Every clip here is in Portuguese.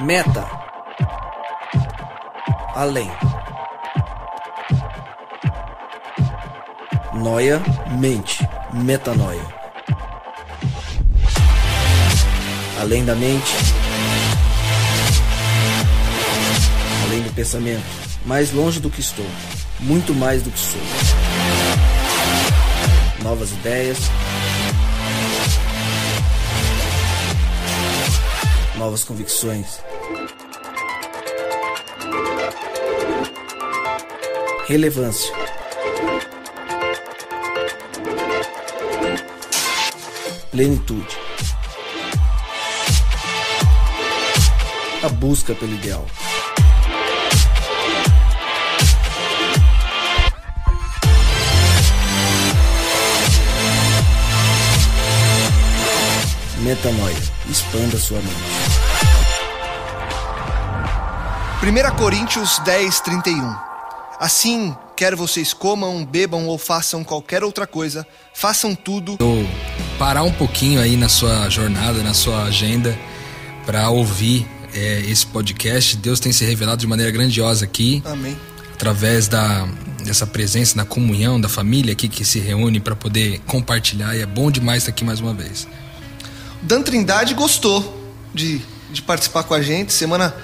Meta. Além. Noia, mente. Metanoia. Além da mente. Além do pensamento. Mais longe do que estou. Muito mais do que sou. Novas ideias. Novas convicções. Relevância. Plenitude. A busca pelo ideal. Metanoia. Expanda sua mente. 1 Coríntios 10, 31. Assim, quer vocês comam, bebam ou façam qualquer outra coisa, façam tudo. Parar um pouquinho aí na sua jornada, na sua agenda, para ouvir esse podcast. Deus tem se revelado de maneira grandiosa aqui. Amém. Através dessa presença, da comunhão, da família aqui que se reúne para poder compartilhar. E é bom demais estar aqui mais uma vez. Dan Trindade gostou de participar com a gente. Semana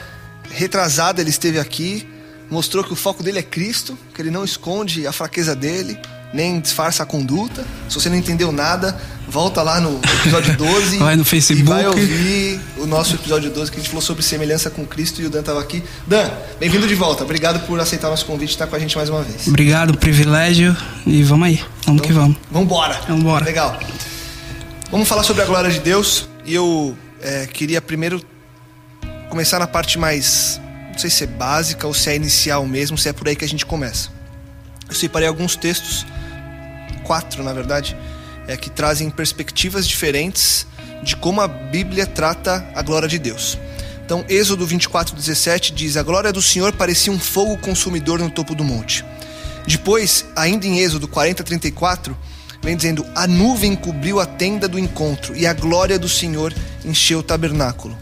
retrasada ele esteve aqui, mostrou que o foco dele é Cristo, que ele não esconde a fraqueza dele, nem disfarça a conduta. Se você não entendeu nada, volta lá no episódio 12 vai no Facebook e vai ouvir o nosso episódio 12, que a gente falou sobre semelhança com Cristo e o Dan estava aqui. Dan, bem-vindo de volta, obrigado por aceitar o nosso convite e estar com a gente mais uma vez. Obrigado, privilégio, e vamos aí, vamos que vamos. Vambora. Legal. Vamos falar sobre a glória de Deus. E eu queria primeiro começar na parte mais, não sei se é básica ou se é inicial mesmo, se é por aí que a gente começa. Eu separei alguns textos, 4 na verdade, que trazem perspectivas diferentes de como a Bíblia trata a glória de Deus. Então, Êxodo 24:17 diz: a glória do Senhor parecia um fogo consumidor no topo do monte. Depois, ainda em Êxodo 40:34, vem dizendo: a nuvem cobriu a tenda do encontro e a glória do Senhor encheu o tabernáculo.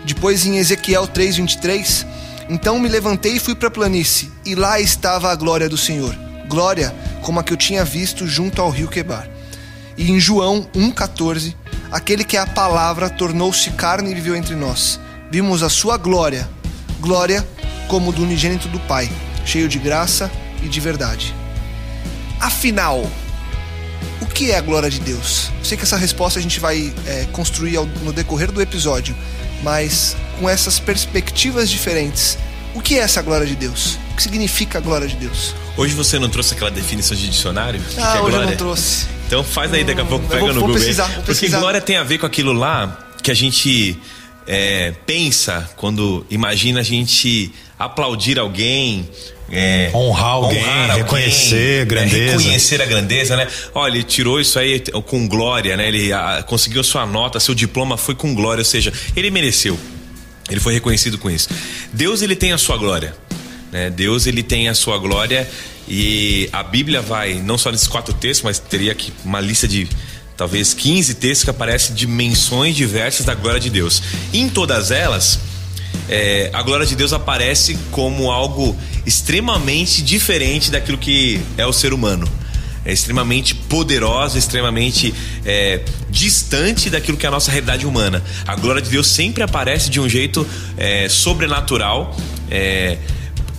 Depois em Ezequiel 3:23, então me levantei e fui para a planície, e lá estava a glória do Senhor, glória como a que eu tinha visto junto ao rio Quebar. E em João 1:14, aquele que é a palavra tornou-se carne e viveu entre nós. Vimos a sua glória, glória como do unigênito do Pai, cheio de graça e de verdade. Afinal, o que é a glória de Deus? Eu sei que essa resposta a gente vai construir no decorrer do episódio, mas com essas perspectivas diferentes, o que é essa glória de Deus? O que significa a glória de Deus? Hoje você não trouxe aquela definição de dicionário? Que é hoje glória? Eu não trouxe. Então faz aí, daqui a pouco pega no Google. Vou pesquisar. Porque glória tem a ver com aquilo lá que a gente pensa quando imagina a gente aplaudir alguém, honrar alguém, reconhecer grandeza. Reconhecer a grandeza, né? Olha, ele tirou isso aí com glória, né? Ele conseguiu a sua nota, seu diploma foi com glória, ou seja, ele mereceu. Ele foi reconhecido com isso. Deus, ele tem a sua glória, né? Deus, ele tem a sua glória, e a Bíblia vai, não só nesses 4 textos, mas teria aqui uma lista de talvez 15 textos que aparecem de menções diversas da glória de Deus. E em todas elas, a glória de Deus aparece como algo extremamente diferente daquilo que é o ser humano. É extremamente poderosa, extremamente distante daquilo que é a nossa realidade humana. A glória de Deus sempre aparece de um jeito sobrenatural.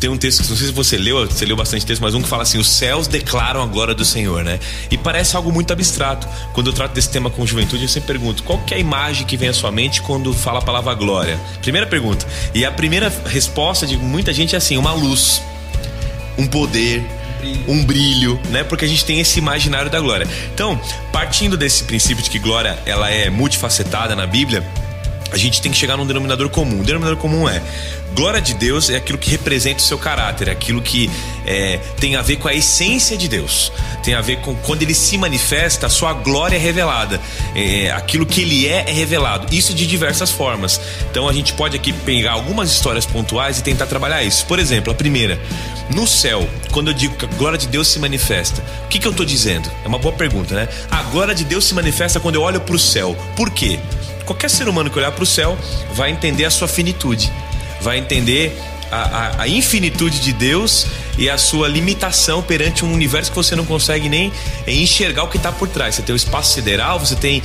Tem um texto, não sei se você leu bastante texto, mas um que fala assim: os céus declaram a glória do Senhor, né? E parece algo muito abstrato. Quando eu trato desse tema com juventude, eu sempre pergunto: qual que é a imagem que vem à sua mente quando fala a palavra glória? Primeira pergunta. E a primeira resposta de muita gente é assim: uma luz, um poder, um brilho, né? Porque a gente tem esse imaginário da glória. Então, partindo desse princípio de que glória ela é multifacetada na Bíblia, a gente tem que chegar num denominador comum. O denominador comum é: glória de Deus é aquilo que representa o seu caráter, é aquilo que tem a ver com a essência de Deus, tem a ver com quando ele se manifesta, a sua glória é revelada, aquilo que ele é revelado, isso de diversas formas. Então a gente pode aqui pegar algumas histórias pontuais e tentar trabalhar isso. Por exemplo, a primeira: no céu, quando eu digo que a glória de Deus se manifesta, o que eu estou dizendo? É uma boa pergunta, né? A glória de Deus se manifesta quando eu olho para o céu. Por quê? qualquer ser humano que olhar para o céu vai entender a sua finitude, vai entender a infinitude de Deus e a sua limitação perante um universo que você não consegue nem enxergar o que está por trás. Você tem o espaço sideral, você tem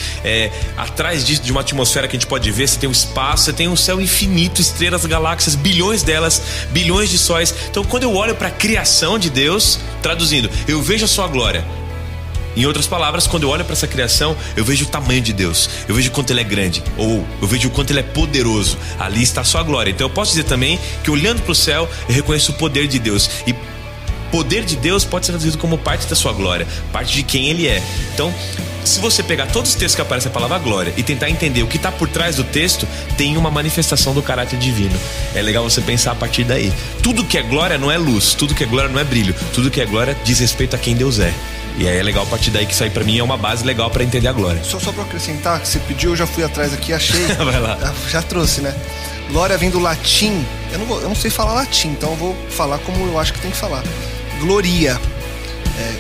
atrás disso, de uma atmosfera que a gente pode ver, você tem o espaço, você tem um céu infinito, estrelas, galáxias, bilhões delas, bilhões de sóis. Então quando eu olho para a criação de Deus, traduzindo, eu vejo a sua glória. Em outras palavras, quando eu olho para essa criação, eu vejo o tamanho de Deus, eu vejo o quanto Ele é grande, ou eu vejo o quanto Ele é poderoso. Ali está a sua glória. Então eu posso dizer também que olhando para o céu, eu reconheço o poder de Deus. E poder de Deus pode ser traduzido como parte da sua glória, parte de quem Ele é. Então, se você pegar todos os textos que aparecem a palavra glória e tentar entender o que está por trás do texto, tem uma manifestação do caráter divino. É legal você pensar a partir daí. Tudo que é glória não é luz, tudo que é glória não é brilho, tudo que é glória diz respeito a quem Deus é. E aí é legal a partir daí, que isso aí pra mim é uma base legal pra entender a glória. Só pra acrescentar, que você pediu, eu já fui atrás aqui, achei. Vai lá. Já trouxe, né? Glória vem do latim. Eu não sei falar latim, então eu vou falar como eu acho que tem que falar. Gloria,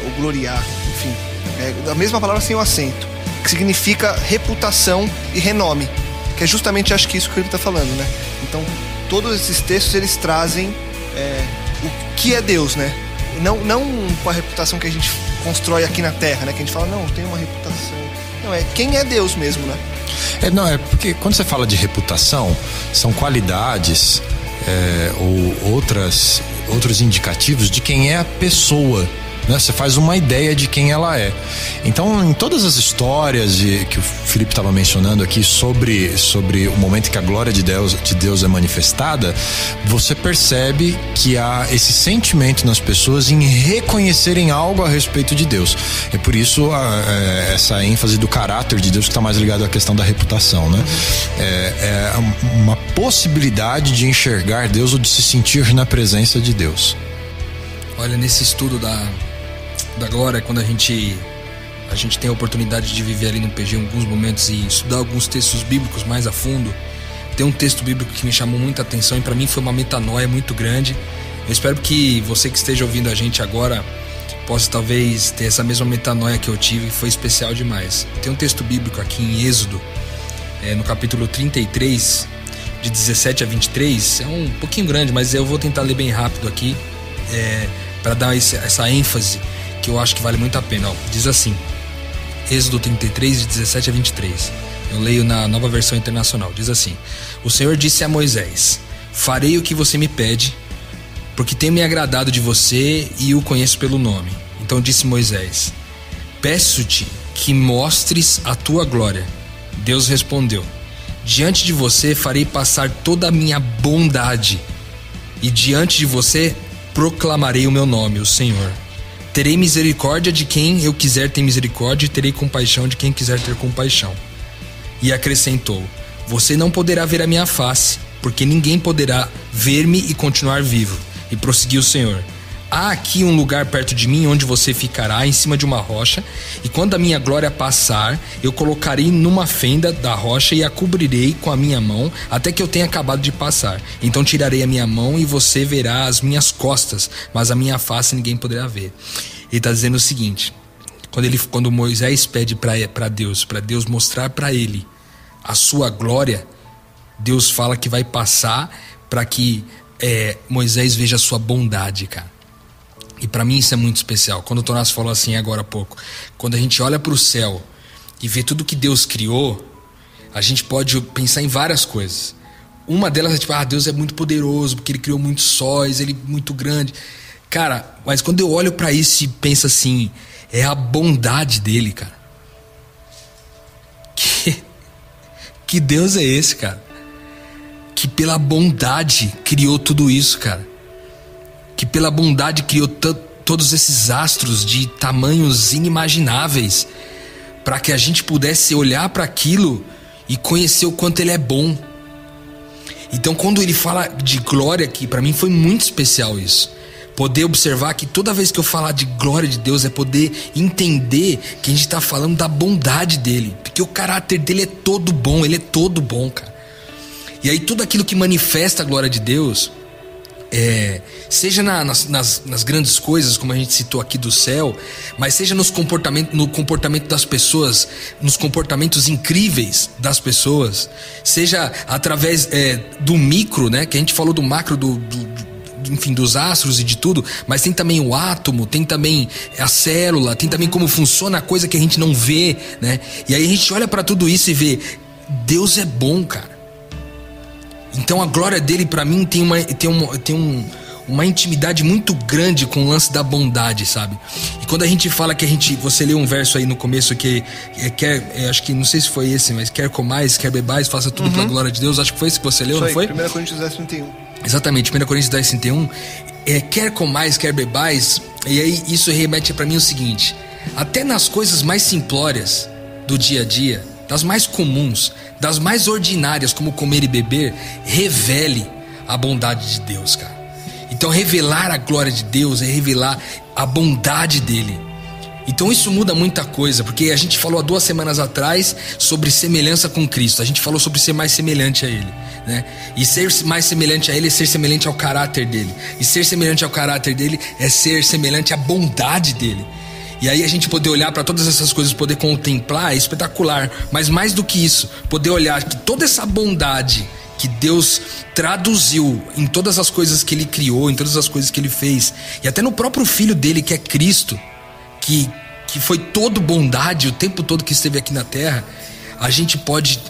ou gloriar, enfim. É a mesma palavra sem o acento, que significa reputação e renome. Que é justamente, acho que isso que ele tá falando, né? Então, todos esses textos, eles trazem o que é Deus, né? Não com a reputação que a gente constrói aqui na Terra, né? Que a gente fala, não, tem uma reputação. Não, é quem é Deus mesmo, né? É porque quando você fala de reputação, são qualidades ou outros indicativos de quem é a pessoa, né? Você faz uma ideia de quem ela é. Então, em todas as histórias que o Felipe estava mencionando aqui sobre o momento em que a glória de Deus é manifestada, você percebe que há esse sentimento nas pessoas em reconhecerem algo a respeito de Deus. É por isso essa ênfase do caráter de Deus, que está mais ligado à questão da reputação, né? É uma possibilidade de enxergar Deus ou de se sentir na presença de Deus. Olha, nesse estudo da glória, quando a gente tem a oportunidade de viver ali no PG alguns momentos e estudar alguns textos bíblicos mais a fundo, tem um texto bíblico que me chamou muita atenção e para mim foi uma metanoia muito grande. Eu espero que você que esteja ouvindo a gente agora possa talvez ter essa mesma metanoia que eu tive, e foi especial demais. Tem um texto bíblico aqui em Êxodo, no capítulo 33, de 17 a 23, é um pouquinho grande, mas eu vou tentar ler bem rápido aqui, para dar essa ênfase que eu acho que vale muito a pena. Diz assim, Êxodo 33, de 17 a 23. Eu leio na Nova Versão Internacional. Diz assim: O Senhor disse a Moisés: Farei o que você me pede, porque tenho me agradado de você e o conheço pelo nome. Então disse Moisés: Peço-te que mostres a tua glória. Deus respondeu: Diante de você farei passar toda a minha bondade, e diante de você proclamarei o meu nome, o Senhor. Terei misericórdia de quem eu quiser ter misericórdia, e terei compaixão de quem quiser ter compaixão. E acrescentou: Você não poderá ver a minha face, porque ninguém poderá ver-me e continuar vivo. E prosseguiu o Senhor: Há aqui um lugar perto de mim onde você ficará em cima de uma rocha, e quando a minha glória passar, eu colocarei numa fenda da rocha e a cobrirei com a minha mão até que eu tenha acabado de passar. Então tirarei a minha mão e você verá as minhas costas, mas a minha face ninguém poderá ver. Ele está dizendo o seguinte: quando Moisés pede para Deus mostrar para ele a sua glória, Deus fala que vai passar para que Moisés veja a sua bondade, cara. E para mim isso é muito especial. Quando o Tonás falou assim agora há pouco, quando a gente olha para o céu e vê tudo que Deus criou, a gente pode pensar em várias coisas. Uma delas é tipo, Deus é muito poderoso porque Ele criou muitos sóis, Ele é muito grande. Cara, mas quando eu olho para isso e penso assim, é a bondade dele, cara. Que Deus é esse, cara? Que pela bondade criou tudo isso, cara. Que pela bondade criou todos esses astros de tamanhos inimagináveis, para que a gente pudesse olhar para aquilo e conhecer o quanto Ele é bom. Então quando Ele fala de glória aqui, para mim foi muito especial isso. Poder observar que toda vez que eu falar de glória de Deus é poder entender que a gente está falando da bondade dEle, porque o caráter dEle é todo bom, Ele é todo bom, cara. E aí tudo aquilo que manifesta a glória de Deus, seja nas grandes coisas, como a gente citou aqui do céu, mas seja no comportamento das pessoas, nos comportamentos incríveis das pessoas, seja através do micro, né? Que a gente falou do macro, enfim, dos astros e de tudo, mas tem também o átomo, tem também a célula, tem também como funciona a coisa que a gente não vê, né? E aí a gente olha para tudo isso e vê, Deus é bom, cara. Então a glória dele pra mim tem uma intimidade muito grande com o lance da bondade, sabe? E quando a gente fala que você leu um verso aí no começo que acho que não sei se foi esse, mas quer comais, quer bebais, faça tudo pela glória de Deus. Acho que foi esse que você leu, isso não aí, foi? 1 Coríntios 10:31. Exatamente, 1 Coríntios 10:31. Quer comais, quer bebais. E aí isso remete pra mim o seguinte: até nas coisas mais simplórias do dia a dia, das mais comuns, das mais ordinárias, como comer e beber, revele a bondade de Deus, cara. Então revelar a glória de Deus é revelar a bondade dele. Então isso muda muita coisa, porque a gente falou há 2 semanas atrás sobre semelhança com Cristo. A gente falou sobre ser mais semelhante a ele, né? E ser mais semelhante a ele é ser semelhante ao caráter dele. E ser semelhante ao caráter dele é ser semelhante à bondade dele. E aí a gente poder olhar para todas essas coisas, poder contemplar, é espetacular. Mas mais do que isso, poder olhar que toda essa bondade que Deus traduziu em todas as coisas que ele criou, em todas as coisas que ele fez, e até no próprio Filho dele, que é Cristo, que foi todo bondade o tempo todo que esteve aqui na terra, a gente pode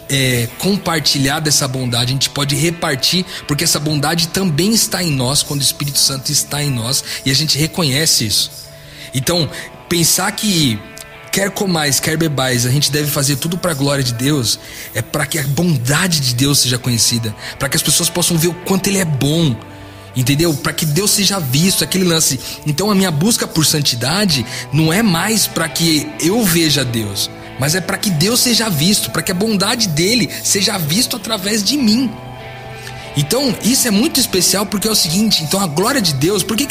compartilhar dessa bondade, a gente pode repartir, porque essa bondade também está em nós, quando o Espírito Santo está em nós, e a gente reconhece isso. Então, pensar que quer comais, quer bebais, a gente deve fazer tudo para a glória de Deus, é para que a bondade de Deus seja conhecida, para que as pessoas possam ver o quanto ele é bom, entendeu? Para que Deus seja visto, aquele lance. Então a minha busca por santidade não é mais para que eu veja Deus, mas é para que Deus seja visto, para que a bondade dele seja visto através de mim. Então isso é muito especial, porque é o seguinte: então a glória de Deus, por que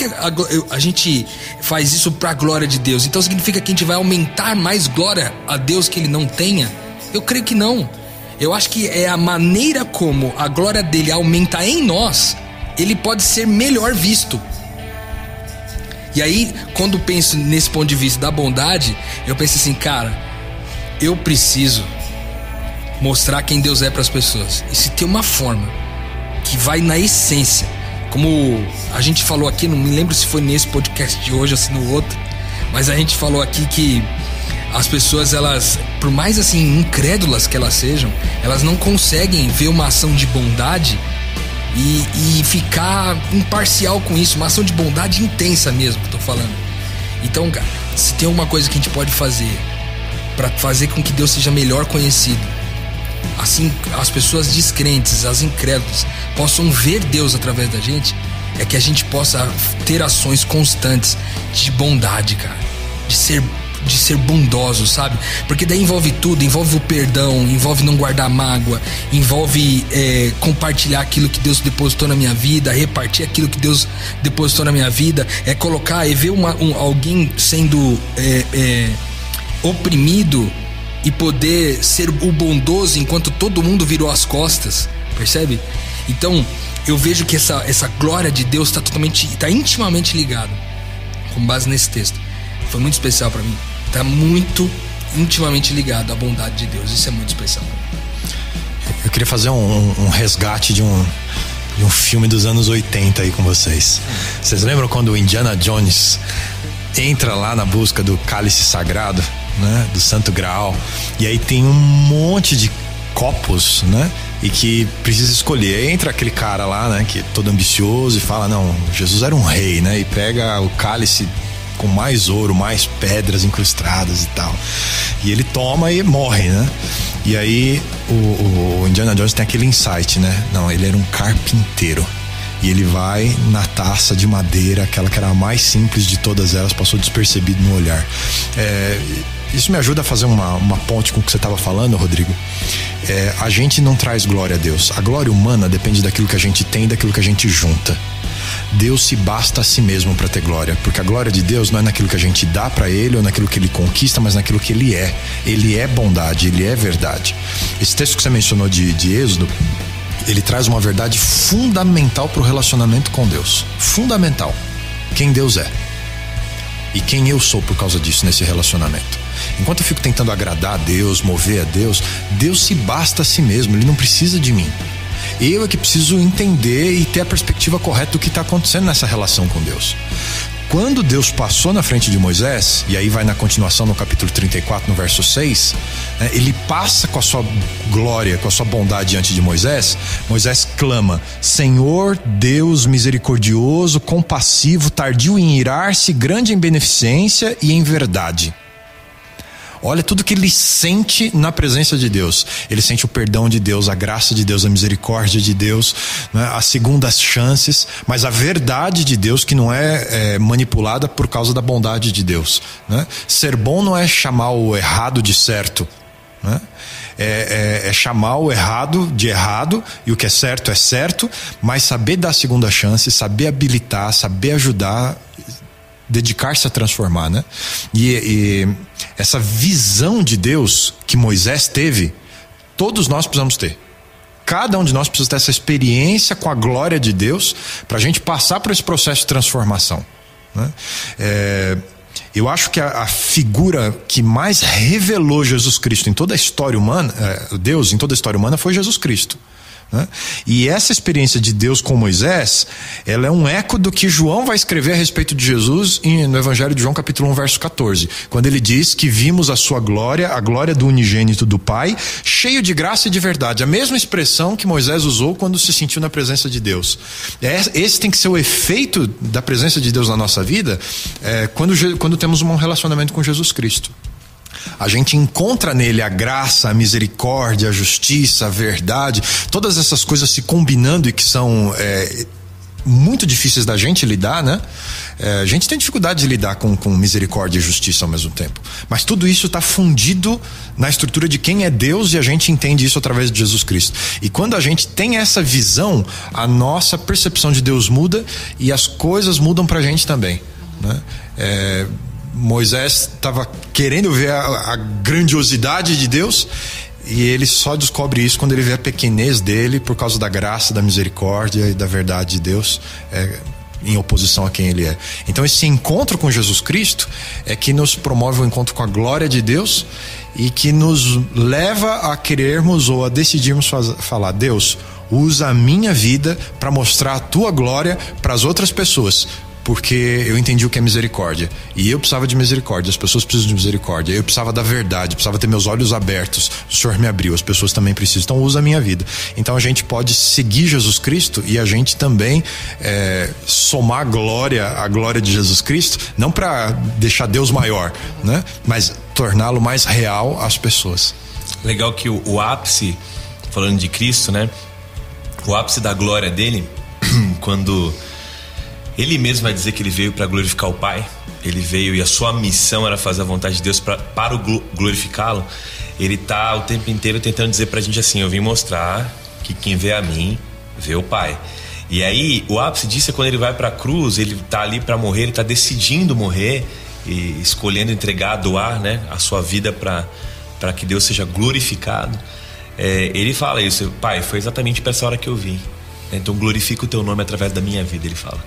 a gente faz isso para a glória de Deus? Então significa que a gente vai aumentar mais glória a Deus que ele não tenha? Eu creio que não. Eu acho que é a maneira como a glória dele aumenta em nós, ele pode ser melhor visto. E aí, quando penso nesse ponto de vista da bondade, eu penso assim, cara, eu preciso mostrar quem Deus é para as pessoas. E se tem uma forma que vai na essência, como a gente falou aqui, não me lembro se foi nesse podcast de hoje ou se no outro, mas a gente falou aqui que as pessoas, elas, por mais assim incrédulas que elas sejam, elas não conseguem ver uma ação de bondade e ficar imparcial com isso, uma ação de bondade intensa mesmo, que eu tô falando. Então, cara, se tem uma coisa que a gente pode fazer para fazer com que Deus seja melhor conhecido, assim as pessoas descrentes, as incrédulas, possam ver Deus através da gente, é que a gente possa ter ações constantes de bondade, cara, de ser bondoso, sabe? Porque daí envolve tudo, envolve o perdão, envolve não guardar mágoa, envolve compartilhar aquilo que Deus depositou na minha vida, repartir aquilo que Deus depositou na minha vida, colocar, ver alguém sendo oprimido e poder ser o bondoso enquanto todo mundo virou as costas, percebe? Então eu vejo que essa glória de Deus está intimamente ligada, com base nesse texto. Foi muito especial para mim, está muito intimamente ligado à bondade de Deus. Isso é muito especial. Eu queria fazer um resgate de um filme dos anos 80 aí com vocês. Vocês lembram quando o Indiana Jones entra lá na busca do cálice sagrado, né, do Santo Graal, e aí tem um monte de copos, né, e que precisa escolher. Aí entra aquele cara lá, né, que é todo ambicioso e fala, não, Jesus era um rei, né, e pega o cálice com mais ouro, mais pedras incrustadas e tal, e ele toma e morre, né? E aí o Indiana Jones tem aquele insight, né? Não, ele era um carpinteiro, e ele vai na taça de madeira, aquela que era a mais simples de todas elas, passou despercebido no olhar. Isso me ajuda a fazer uma ponte com o que você estava falando, Rodrigo. A gente não traz glória a Deus. A glória humana depende daquilo que a gente tem e daquilo que a gente junta. Deus se basta a si mesmo para ter glória, porque a glória de Deus não é naquilo que a gente dá para ele ou naquilo que ele conquista, mas naquilo que ele é. Ele é bondade, ele é verdade. Esse texto que você mencionou de Êxodo, ele traz uma verdade fundamental para o relacionamento com Deus. Fundamental. Quem Deus é. E quem eu sou por causa disso nesse relacionamento. Enquanto eu fico tentando agradar a Deus, mover a Deus, Deus se basta a si mesmo, Ele não precisa de mim. Eu é que preciso entender e ter a perspectiva correta do que está acontecendo nessa relação com Deus. Quando Deus passou na frente de Moisés, e aí vai na continuação no capítulo 34, no verso 6, né, ele passa com a sua glória, com a sua bondade diante de Moisés. Moisés clama: Senhor Deus misericordioso, compassivo, tardio em irar-se, grande em beneficência e em verdade. Olha tudo que ele sente na presença de Deus. Ele sente o perdão de Deus, a graça de Deus, a misericórdia de Deus, né? As segundas chances, mas a verdade de Deus que não é manipulada por causa da bondade de Deus, né? Ser bom não é chamar o errado de certo, né? É chamar o errado de errado, e o que é certo, mas saber dar a segunda chance, saber habilitar, saber ajudar, dedicar-se a transformar, né? E essa visão de Deus que Moisés teve, todos nós precisamos ter. Cada um de nós precisa ter essa experiência com a glória de Deus para a gente passar por esse processo de transformação, né? Eu acho que a figura que mais revelou Jesus Cristo em toda a história humana, Deus em toda a história humana, foi Jesus Cristo, né? E essa experiência de Deus com Moisés, ela é um eco do que João vai escrever a respeito de Jesus no Evangelho de João, capítulo 1, verso 14, quando ele diz que vimos a sua glória, a glória do unigênito do Pai, cheio de graça e de verdade. A mesma expressão que Moisés usou quando se sentiu na presença de Deus. Esse tem que ser o efeito da presença de Deus na nossa vida, quando temos um relacionamento com Jesus Cristo. A gente encontra nele a graça, a misericórdia, a justiça, a verdade, todas essas coisas se combinando e que são muito difíceis da gente lidar, né? A gente tem dificuldade de lidar com misericórdia e justiça ao mesmo tempo, mas tudo isso está fundido na estrutura de quem é Deus, e a gente entende isso através de Jesus Cristo. E quando a gente tem essa visão, a nossa percepção de Deus muda e as coisas mudam pra gente também, né? Moisés estava querendo ver a grandiosidade de Deus, e ele só descobre isso quando ele vê a pequenez dele por causa da graça, da misericórdia e da verdade de Deus, em oposição a quem ele é. Então esse encontro com Jesus Cristo é que nos promove o encontro com a glória de Deus e que nos leva a querermos ou a decidirmos falar: Deus, usa a minha vida para mostrar a tua glória para as outras pessoas, porque eu entendi o que é misericórdia, e eu precisava de misericórdia, as pessoas precisam de misericórdia, eu precisava da verdade, precisava ter meus olhos abertos, o Senhor me abriu, as pessoas também precisam, então usa a minha vida. Então a gente pode seguir Jesus Cristo e a gente também somar a glória de Jesus Cristo, não para deixar Deus maior, né? Mas torná-lo mais real às pessoas. Legal que o ápice, falando de Cristo, né? O ápice da glória dele, quando ele mesmo vai dizer que ele veio para glorificar o Pai, ele veio e a sua missão era fazer a vontade de Deus para glorificá-lo. Ele tá o tempo inteiro tentando dizer pra gente assim: eu vim mostrar que quem vê a mim vê o Pai. E aí o ápice disso é quando ele vai pra cruz, ele tá ali para morrer, ele tá decidindo morrer e escolhendo entregar, doar, né, a sua vida para que Deus seja glorificado. Ele fala isso: Pai, foi exatamente para essa hora que eu vim, então glorifica o teu nome através da minha vida. Ele fala.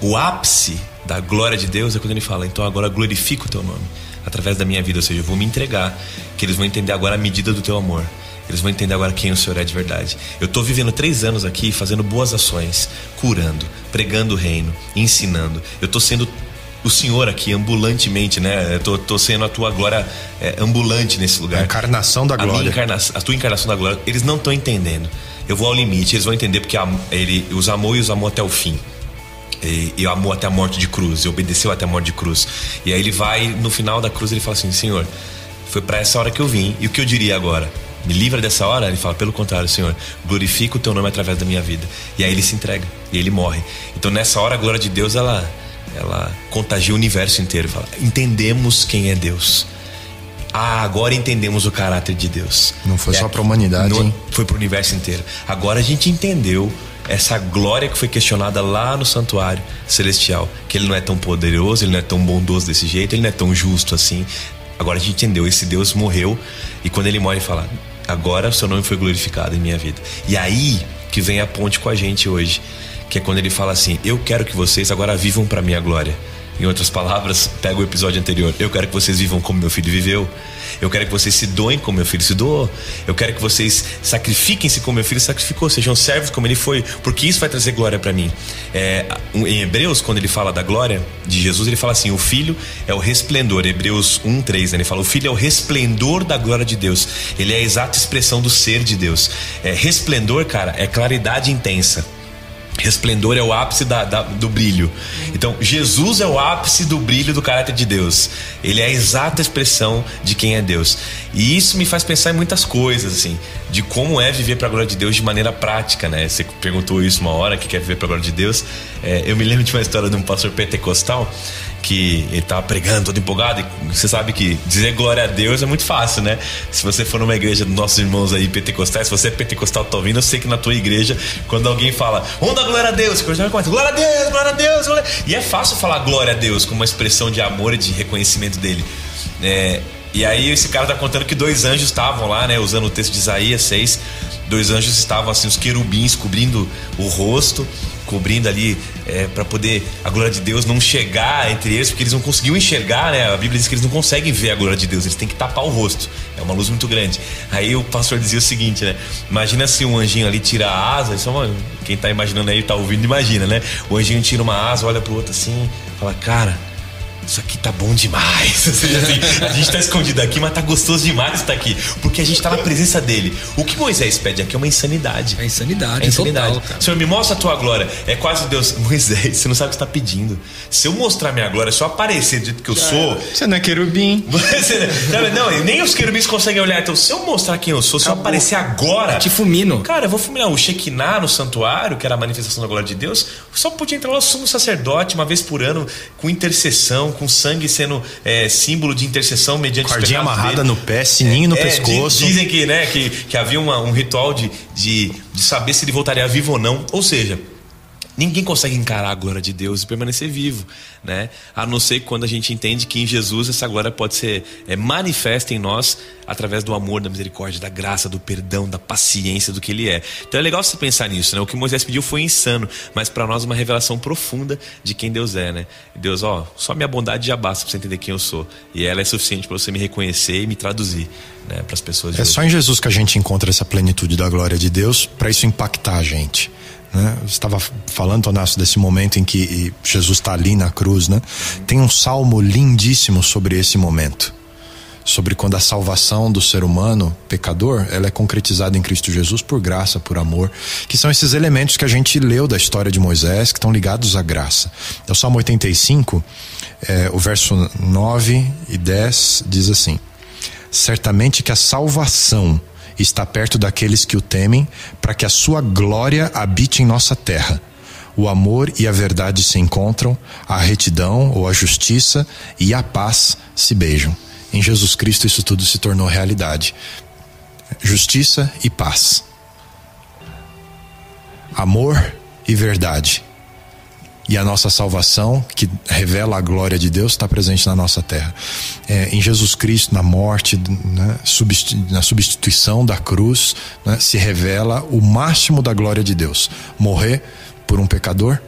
O ápice da glória de Deus é quando ele fala: então agora glorifica o teu nome através da minha vida, ou seja, eu vou me entregar, que eles vão entender agora a medida do teu amor, eles vão entender agora quem o Senhor é de verdade. Eu estou vivendo 3 anos aqui fazendo boas ações, curando, pregando o reino, ensinando. Eu estou sendo o Senhor aqui ambulantemente, né? Eu tô sendo a tua glória ambulante nesse lugar, a encarnação da glória, a tua encarnação da glória. Eles não estão entendendo, eu vou ao limite, eles vão entender porque ele os amou e os amou até o fim. E amou até a morte de cruz, e obedeceu até a morte de cruz. E aí ele vai, no final da cruz, ele fala assim: Senhor, foi para essa hora que eu vim, e o que eu diria agora? Me livra dessa hora? Ele fala: pelo contrário, Senhor, glorifica o teu nome através da minha vida. E aí ele se entrega, e ele morre. Então nessa hora a glória de Deus, ela contagia o universo inteiro. Fala: entendemos quem é Deus. Agora entendemos o caráter de Deus. Não foi só para a humanidade, hein? Foi para o universo inteiro. Agora a gente entendeu essa glória que foi questionada lá no santuário celestial, que ele não é tão poderoso, ele não é tão bondoso desse jeito, ele não é tão justo assim. Agora a gente entendeu, esse Deus morreu, e quando ele morre ele fala: agora o seu nome foi glorificado em minha vida. E aí que vem a ponte com a gente hoje, que é quando ele fala assim: eu quero que vocês agora vivam para minha glória. Em outras palavras, pega o episódio anterior: eu quero que vocês vivam como meu filho viveu. Eu quero que vocês se doem como meu filho se doou. Eu quero que vocês sacrifiquem-se como meu filho sacrificou. Sejam servos como ele foi, porque isso vai trazer glória para mim. Em Hebreus, quando ele fala da glória de Jesus, ele fala assim: o filho é o resplendor. Hebreus 1:3, né? Ele fala: o filho é o resplendor da glória de Deus. Ele é a exata expressão do ser de Deus. Resplendor, cara, é claridade intensa. Resplendor é o ápice do brilho. Então Jesus é o ápice do brilho do caráter de Deus. Ele é a exata expressão de quem é Deus. E isso me faz pensar em muitas coisas, assim, de como é viver para a glória de Deus de maneira prática, né? Você perguntou isso uma hora, que quer viver para a glória de Deus. Eu me lembro de uma história de um pastor pentecostal que ele estava pregando todo empolgado, e você sabe que dizer glória a Deus é muito fácil, né? Se você for numa igreja dos nossos irmãos aí pentecostais, se você é pentecostal, tá ouvindo, eu sei que na tua igreja, quando alguém fala onda glória a Deus, você começa: glória a Deus, glória a Deus, glória a Deus. E é fácil falar glória a Deus como uma expressão de amor e de reconhecimento dele. E aí esse cara tá contando que 2 anjos estavam lá, né? Usando o texto de Isaías 6, 2 anjos estavam assim, os querubins cobrindo o rosto, cobrindo ali para poder a glória de Deus não chegar entre eles, porque eles não conseguiam enxergar, né? A Bíblia diz que eles não conseguem ver a glória de Deus, eles têm que tapar o rosto, é uma luz muito grande. Aí o pastor dizia o seguinte, né? Imagina se um anjinho ali tira a asa, quem tá imaginando aí, tá ouvindo, imagina, né? O anjinho tira uma asa, olha pro outro assim, fala: cara, isso aqui tá bom demais. Ou seja, assim, a gente tá escondido aqui, mas tá gostoso demais estar aqui, porque a gente tá na presença dele. O que Moisés pede aqui é uma insanidade. É insanidade total, cara. Senhor, me mostra a tua glória. É quase Deus: Moisés, você não sabe o que você tá pedindo. Se eu mostrar minha glória, se eu aparecer do jeito que eu sou, você não é querubim. Não, nem os querubins conseguem olhar. Então, se eu mostrar quem eu sou, se eu aparecer agora, te fulmino. Cara, eu vou fulminar. O Shekinah no santuário, que era a manifestação da glória de Deus, só podia entrar lá o sumo sacerdote uma vez por ano, com intercessão, com sangue sendo símbolo de intercessão mediante os pecados cordinha amarrada dele. No pé, sininho no pescoço. Dizem que, né, que havia um ritual de saber se ele voltaria vivo ou não. Ou seja, ninguém consegue encarar a glória de Deus e permanecer vivo, né? A não ser quando a gente entende que em Jesus essa glória pode ser manifesta em nós através do amor, da misericórdia, da graça, do perdão, da paciência, do que Ele é. Então é legal você pensar nisso, né? O que Moisés pediu foi insano, mas para nós uma revelação profunda de quem Deus é, né? Deus, só minha bondade já basta para você entender quem eu sou, e ela é suficiente para você me reconhecer e me traduzir, né, para as pessoas. É só em Jesus que a gente encontra essa plenitude da glória de Deus, para isso impactar a gente, né? Eu estava falando, Tonácio, desse momento em que Jesus está ali na cruz, né? Tem um salmo lindíssimo sobre esse momento, sobre quando a salvação do ser humano pecador, ela é concretizada em Cristo Jesus por graça, por amor, que são esses elementos que a gente leu da história de Moisés, que estão ligados à graça. O Salmo 85, o verso 9 e 10 diz assim: certamente que a salvação está perto daqueles que o temem, para que a sua glória habite em nossa terra. O amor e a verdade se encontram, a retidão ou a justiça e a paz se beijam. Em Jesus Cristo isso tudo se tornou realidade. Justiça e paz. Amor e verdade. E a nossa salvação, que revela a glória de Deus, está presente na nossa terra. Em Jesus Cristo, na morte, né, na substituição da cruz, né, se revela o máximo da glória de Deus. Morrer por um pecador,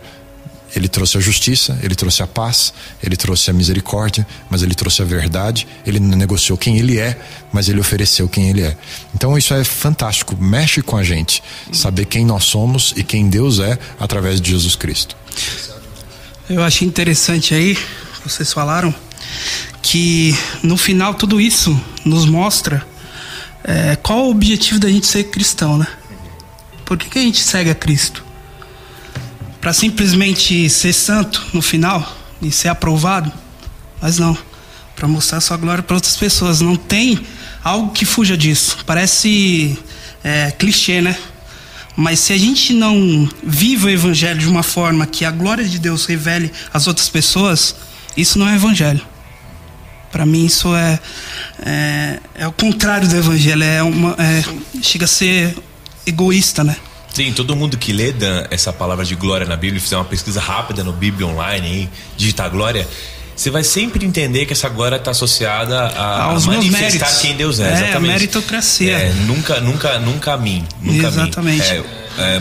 Ele trouxe a justiça, Ele trouxe a paz, Ele trouxe a misericórdia, mas Ele trouxe a verdade. Ele não negociou quem Ele é, mas Ele ofereceu quem Ele é. Então isso é fantástico, mexe com a gente, saber quem nós somos e quem Deus é através de Jesus Cristo. Eu achei interessante aí, vocês falaram, que no final tudo isso nos mostra qual o objetivo da gente ser cristão, né? Por que a gente segue a Cristo? Para simplesmente ser santo no final e ser aprovado? Mas não, para mostrar sua glória para outras pessoas. Não tem algo que fuja disso. Parece clichê, né? Mas se a gente não vive o evangelho de uma forma que a glória de Deus revele às outras pessoas, isso não é evangelho. Para mim isso é o contrário do evangelho. Chega a ser egoísta, né? Sim, todo mundo que lê essa palavra de glória na Bíblia, fizer uma pesquisa rápida no Bíblia Online aí, digitar glória, você vai sempre entender que essa glória está associada a Aos meus manifestar méritos. quem Deus é. É, Exatamente. a meritocracia. Nunca a mim. Nunca Exatamente. a mim.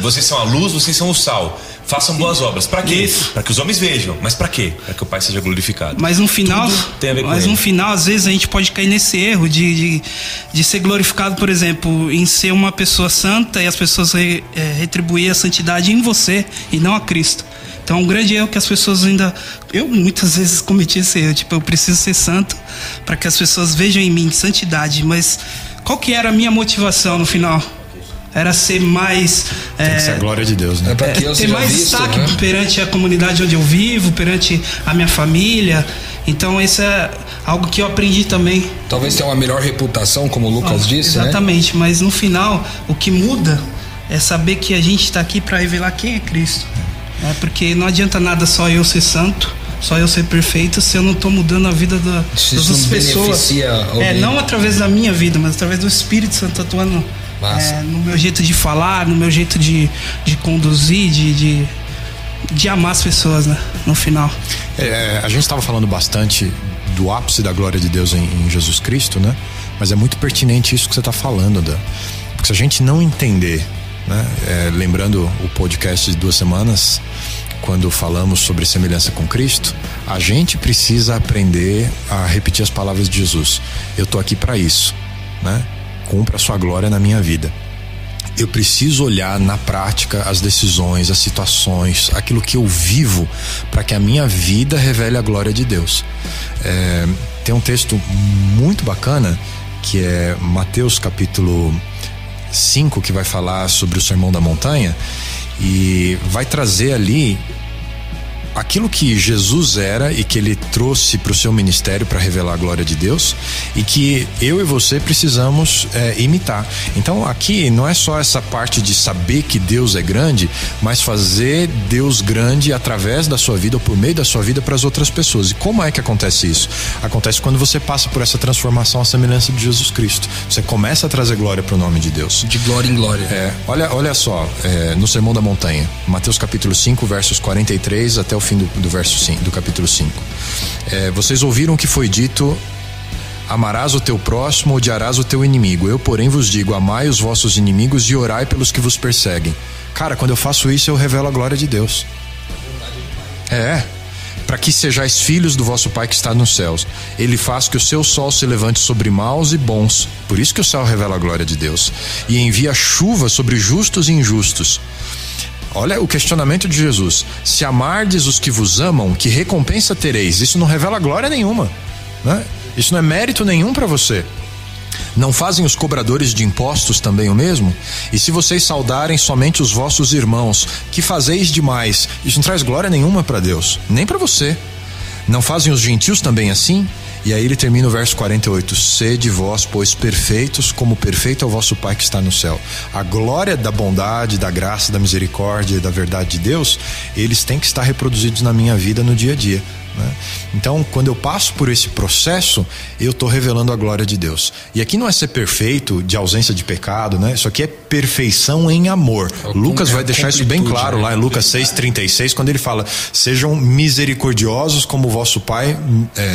Vocês são a luz, vocês são o sal. Façam boas obras. Para quê? Para que os homens vejam. Mas para quê? Para que o Pai seja glorificado. Mas no final, Tudo tem a ver com ele. às vezes a gente pode cair nesse erro de ser glorificado, por exemplo, em ser uma pessoa santa e as pessoas retribuir a santidade em você e não a Cristo. Então é um grande erro que as pessoas ainda... Eu muitas vezes cometi esse erro. Tipo, eu preciso ser santo para que as pessoas vejam em mim santidade. Mas qual que era a minha motivação no final? Era ser mais... Tem que ser a glória de Deus, né? É para que eu ter seja mais visto, destaque né? perante a comunidade onde eu vivo, perante a minha família. Então isso é algo que eu aprendi também. Talvez tenha uma melhor reputação, como o Lucas disse, né? Exatamente, mas no final o que muda é saber que a gente está aqui para revelar quem é Cristo. Porque não adianta nada só eu ser santo, só eu ser perfeito, se eu não estou mudando a vida das isso outras não pessoas. beneficia alguém. Não através da minha vida, mas através do Espírito Santo atuando no meu jeito de falar, no meu jeito de conduzir, de amar as pessoas, né? No final. A gente estava falando bastante do ápice da glória de Deus em Jesus Cristo, né? Mas é muito pertinente isso que você está falando, Dan. Porque se a gente não entender, né? Lembrando o podcast de 2 semanas, quando falamos sobre semelhança com Cristo, a gente precisa aprender a repetir as palavras de Jesus. Eu estou aqui para isso, né? Cumpra a sua glória na minha vida. Eu preciso olhar na prática as decisões, as situações, aquilo que eu vivo, para que a minha vida revele a glória de Deus. Tem um texto muito bacana que é Mateus capítulo 5, que vai falar sobre o Sermão da Montanha e vai trazer ali aquilo que Jesus era e que ele trouxe para o seu ministério para revelar a glória de Deus e que eu e você precisamos imitar. Então aqui não é só essa parte de saber que Deus é grande, mas fazer Deus grande através da sua vida ou por meio da sua vida para as outras pessoas. E como é que acontece isso? Acontece quando você passa por essa transformação à semelhança de Jesus Cristo. Você começa a trazer glória para o nome de Deus. De glória em glória. Olha só, no Sermão da Montanha, Mateus capítulo 5, versos 43 até o fim do verso 5, do capítulo 5. Vocês ouviram o que foi dito: amarás o teu próximo, odiarás o teu inimigo. Eu, porém, vos digo: amai os vossos inimigos e orai pelos que vos perseguem. Cara, quando eu faço isso, eu revelo a glória de Deus. Para que sejais filhos do vosso Pai que está nos céus. Ele faz que o seu sol se levante sobre maus e bons. Por isso que o céu revela a glória de Deus. E envia chuva sobre justos e injustos. Olha o questionamento de Jesus: se amardes os que vos amam, que recompensa tereis? Isso não revela glória nenhuma, né? Isso não é mérito nenhum para você. Não fazem os cobradores de impostos também o mesmo? E se vocês saudarem somente os vossos irmãos, que fazeis demais? Isso não traz glória nenhuma para Deus, nem para você. Não fazem os gentios também assim? E aí ele termina o verso 48: sede vós, pois, perfeitos, como perfeito é o vosso Pai que está no céu. A glória da bondade, da graça, da misericórdia e da verdade de Deus, eles têm que estar reproduzidos na minha vida no dia a dia, né? Então, quando eu passo por esse processo, eu estou revelando a glória de Deus. E aqui não é ser perfeito de ausência de pecado, né? Isso aqui é perfeição em amor. Lucas vai deixar isso bem claro lá em Lucas 6,36, quando ele fala: sejam misericordiosos como o vosso Pai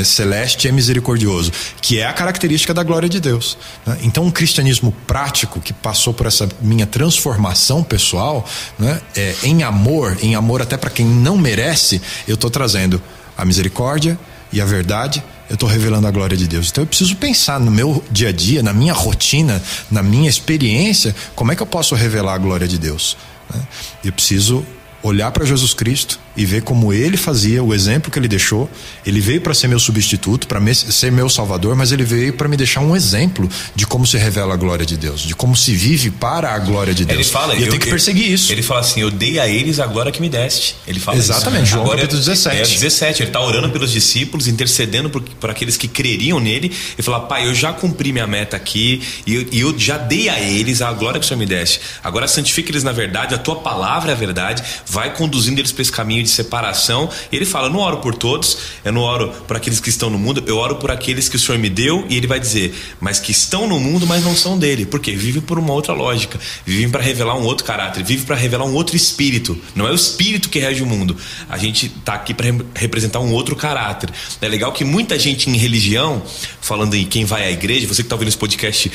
celeste é misericordioso, que é a característica da glória de Deus, né? Então, um cristianismo prático que passou por essa minha transformação pessoal, né? Em amor até para quem não merece, eu estou trazendo a misericórdia e a verdade, eu estou revelando a glória de Deus. Então eu preciso pensar no meu dia a dia, na minha rotina, na minha experiência, como é que eu posso revelar a glória de Deus, né? Eu preciso olhar para Jesus Cristo e ver como ele fazia, o exemplo que ele deixou. Ele veio para ser meu substituto, para ser meu salvador, mas ele veio para me deixar um exemplo de como se revela a glória de Deus, de como se vive para a glória de Deus. Ele fala, e eu tenho que perseguir isso. Ele fala assim: eu dei a eles a glória que me deste. Ele fala exatamente, isso. João capítulo 17. 17, ele está orando pelos discípulos, intercedendo por aqueles que creriam nele. Ele fala: Pai, eu já cumpri minha meta aqui e eu já dei a eles a glória que o Senhor me deste. Agora santifica eles na verdade, a tua palavra é a verdade, vai conduzindo eles para esse caminho de separação. E ele fala: eu não oro por todos, eu não oro por aqueles que estão no mundo, eu oro por aqueles que o Senhor me deu. E ele vai dizer: mas que estão no mundo, mas não são dele. Por quê? Vivem por uma outra lógica, vivem para revelar um outro caráter, vivem para revelar um outro espírito. Não é o espírito que rege o mundo, a gente está aqui para representar um outro caráter. É legal que muita gente em religião, falando em quem vai à igreja, você que está ouvindo esse podcast,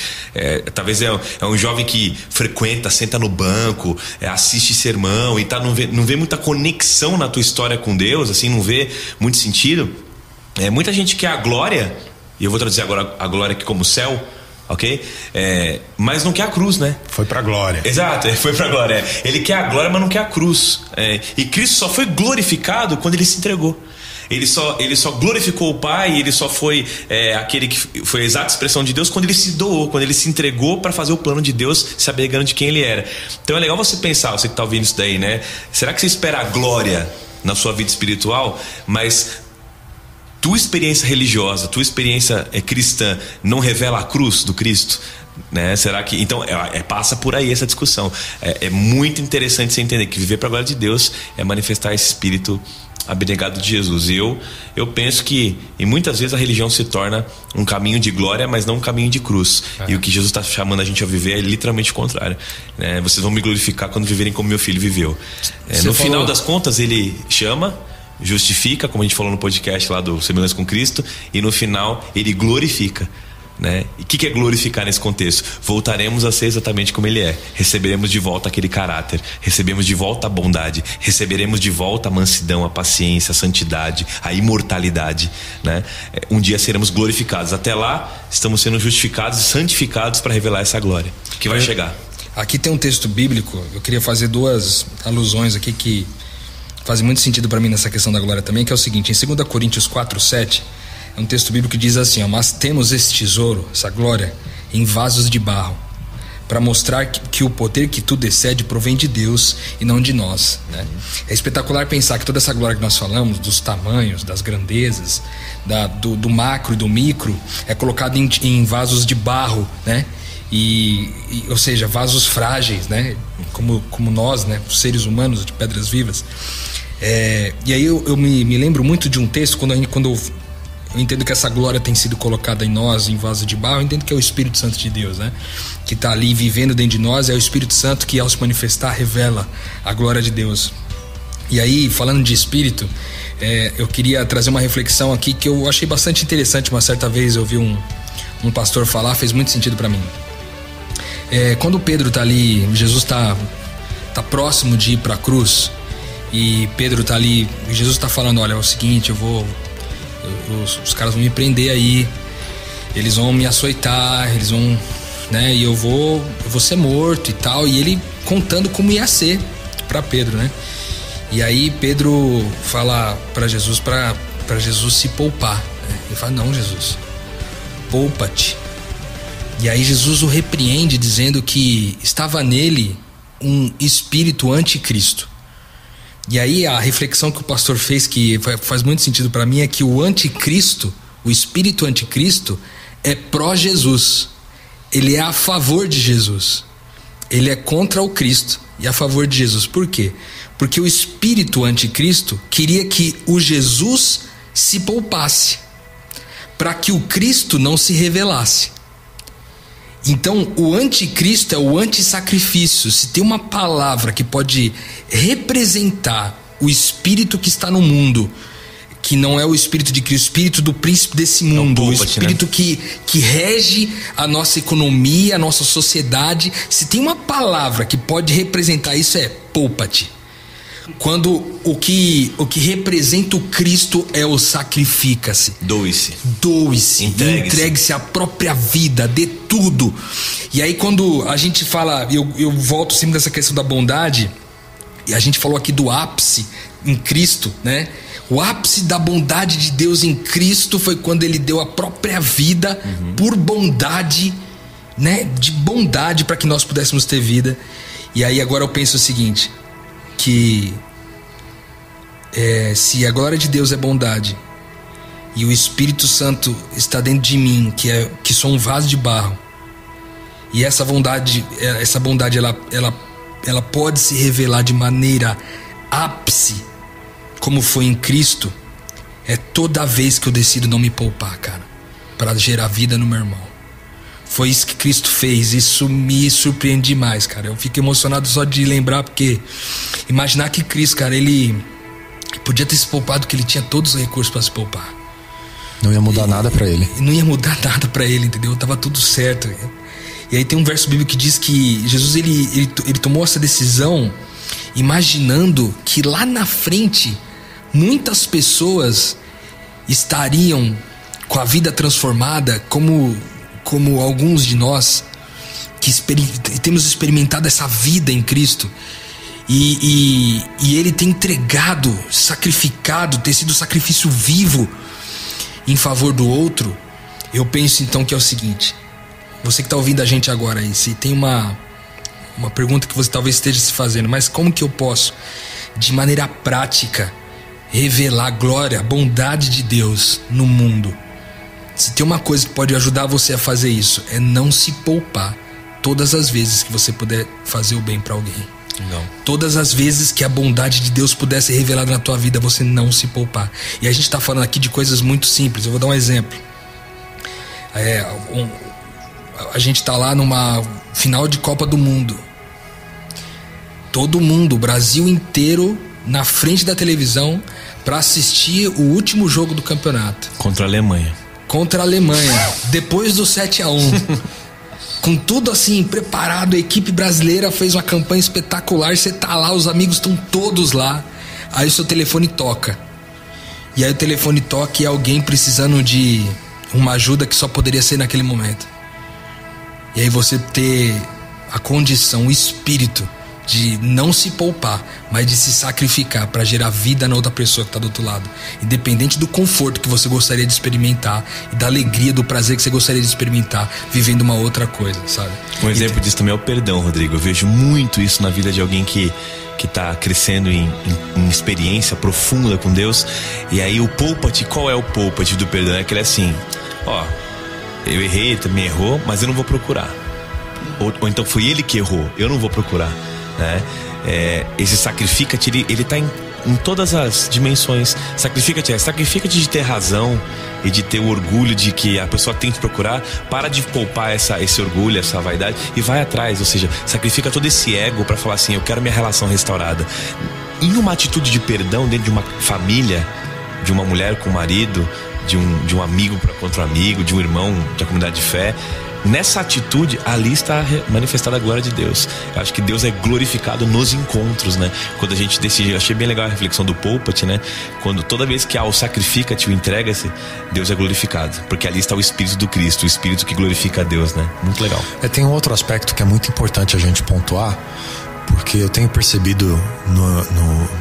talvez é um jovem que frequenta, senta no banco, assiste sermão e não vê muita conexão na tua história com Deus, assim, não vê muito sentido. Muita gente quer a glória, e eu vou traduzir agora a glória aqui como céu, ok? Mas não quer a cruz, né? Foi pra glória. Exato, foi pra glória. Ele quer a glória, mas não quer a cruz. E Cristo só foi glorificado quando ele se entregou. Ele só glorificou o Pai, ele só foi aquele que foi a exata expressão de Deus quando ele se doou, quando ele se entregou para fazer o plano de Deus, se abnegando de quem ele era. Então é legal você pensar, você que está ouvindo isso daí, né? Será que você espera a glória na sua vida espiritual, mas tua experiência religiosa, tua experiência cristã não revela a cruz do Cristo? Né? Será que... Então passa por aí essa discussão. É muito interessante você entender que viver para a glória de Deus é manifestar esse espírito abnegado de Jesus. E eu penso que e muitas vezes a religião se torna um caminho de glória, mas não um caminho de cruz. E o que Jesus está chamando a gente a viver é literalmente o contrário, né? Vocês vão me glorificar quando viverem como meu filho viveu. No final das contas ele chama, justifica, como a gente falou no podcast lá do Semelhança com Cristo, e no final ele glorifica, né? E o que é glorificar nesse contexto? Voltaremos a ser exatamente como ele é. Receberemos de volta aquele caráter, recebemos de volta a bondade, receberemos de volta a mansidão, a paciência, a santidade, a imortalidade, né? Um dia seremos glorificados. Até lá estamos sendo justificados e santificados para revelar essa glória que vai chegar. Aqui tem um texto bíblico. Eu queria fazer duas alusões aqui que fazem muito sentido para mim nessa questão da glória também, que é o seguinte: em 2 Coríntios 4:7 é um texto bíblico que diz assim, mas temos esse tesouro, essa glória, em vasos de barro, para mostrar que o poder que tudo excede provém de Deus e não de nós, né? É espetacular pensar que toda essa glória que nós falamos, dos tamanhos, das grandezas, do macro e do micro, é colocada em vasos de barro, né? Ou seja, vasos frágeis, né? Como nós, né? Os seres humanos de pedras vivas. E aí eu me lembro muito de um texto, quando eu entendo que essa glória tem sido colocada em nós, em vaso de barro, eu entendo que é o Espírito Santo de Deus, né? Que está ali vivendo dentro de nós. É o Espírito Santo que, ao se manifestar, revela a glória de Deus. E aí, falando de Espírito, eu queria trazer uma reflexão aqui que eu achei bastante interessante. Uma certa vez eu ouvi um pastor falar, fez muito sentido para mim. Quando Pedro está ali, Jesus está próximo de ir para a cruz, e Pedro está ali, e Jesus está falando: olha, é o seguinte, os caras vão me prender aí, eles vão me açoitar, eles vão, né, e eu vou ser morto e tal. E ele contando como ia ser para Pedro, né? E aí Pedro fala para Jesus, para Jesus se poupar, né? Ele fala: não, Jesus, poupa-te. E aí Jesus o repreende, dizendo que estava nele um espírito anticristo. E aí a reflexão que o pastor fez, que faz muito sentido para mim, é que o anticristo, o espírito anticristo, é pró-Jesus. Ele é a favor de Jesus. Ele é contra o Cristo e a favor de Jesus. Por quê? Porque o espírito anticristo queria que o Jesus se poupasse, para que o Cristo não se revelasse. Então o anticristo é o antissacrifício. Se tem uma palavra que pode representar o espírito que está no mundo, que não é o espírito de Cristo, o espírito do príncipe desse mundo, o espírito, né, que rege a nossa economia, a nossa sociedade, se tem uma palavra que pode representar isso, é poupa-te. Quando o que representa o Cristo é o sacrifica-se. Doe-se. Entregue-se a própria vida, dê tudo. E aí quando a gente fala, eu volto sempre dessa questão da bondade, e a gente falou aqui do ápice em Cristo, né? O ápice da bondade de Deus em Cristo foi quando ele deu a própria vida por bondade, né? De bondade, para que nós pudéssemos ter vida. E aí agora eu penso o seguinte, que se a glória de Deus é bondade e o Espírito Santo está dentro de mim, que sou um vaso de barro, e essa bondade ela pode se revelar de maneira ápice como foi em Cristo, é toda vez que eu decido não me poupar, cara, para gerar vida no meu irmão. Foi isso que Cristo fez. Isso me surpreende demais, cara. Eu fico emocionado só de lembrar, porque imaginar que Cristo, cara, ele podia ter se poupado, que ele tinha todos os recursos para se poupar. Não ia mudar nada para ele. Não ia mudar nada para ele, entendeu? Tava tudo certo. E aí tem um verso bíblico que diz que Jesus ele tomou essa decisão imaginando que lá na frente muitas pessoas estariam com a vida transformada, como alguns de nós que temos experimentado essa vida em Cristo, e ele tem entregado, sacrificado, ter sido sacrifício vivo em favor do outro. Eu penso então que é o seguinte: você que está ouvindo a gente agora aí, se tem uma pergunta que você talvez esteja se fazendo, mas como que eu posso, de maneira prática, revelar a glória, a bondade de Deus no mundo? Se tem uma coisa que pode ajudar você a fazer isso, é não se poupar todas as vezes que você puder fazer o bem para alguém. Não. Todas as vezes que a bondade de Deus puder ser revelada na tua vida, você não se poupar. E a gente está falando aqui de coisas muito simples. Eu vou dar um exemplo. A gente está lá numa final de Copa do Mundo. Todo mundo, o Brasil inteiro, na frente da televisão para assistir o último jogo do campeonato. Contra a Alemanha. Depois do 7-1. Com tudo assim preparado, a equipe brasileira fez uma campanha espetacular. Você tá lá, os amigos estão todos lá. Aí o seu telefone toca. E aí o telefone toca e é alguém precisando de uma ajuda que só poderia ser naquele momento. E aí você ter a condição, o espírito de não se poupar, mas de se sacrificar para gerar vida na outra pessoa que está do outro lado, independente do conforto que você gostaria de experimentar e da alegria, do prazer que você gostaria de experimentar vivendo uma outra coisa, sabe? Um exemplo disso também é o perdão, Rodrigo. Eu vejo muito isso na vida de alguém que está crescendo em experiência profunda com Deus. E aí o poupa-te, qual é o poupa-te do perdão? É aquele assim: ó, eu errei, ele também errou, mas eu não vou procurar. Ou então foi ele que errou, eu não vou procurar, né? Esse sacrifica-te, ele tá em todas as dimensões. Sacrifica-te de ter razão e de ter o orgulho de que a pessoa tem que procurar. Para de poupar esse orgulho, essa vaidade, e vai atrás. Ou seja, sacrifica todo esse ego para falar assim: eu quero minha relação restaurada. Em uma atitude de perdão dentro de uma família, de uma mulher com o marido, de um amigo contra um amigo, de um irmão da comunidade de fé, nessa atitude ali está manifestada a glória de Deus. Eu acho que Deus é glorificado nos encontros, né? Quando a gente decide. Eu achei bem legal a reflexão do poupa-te, né? Quando toda vez que há o sacrifica-te, o entrega-se, Deus é glorificado, porque ali está o Espírito do Cristo, o Espírito que glorifica a Deus, né? Muito legal. Tem um outro aspecto que é muito importante a gente pontuar, porque eu tenho percebido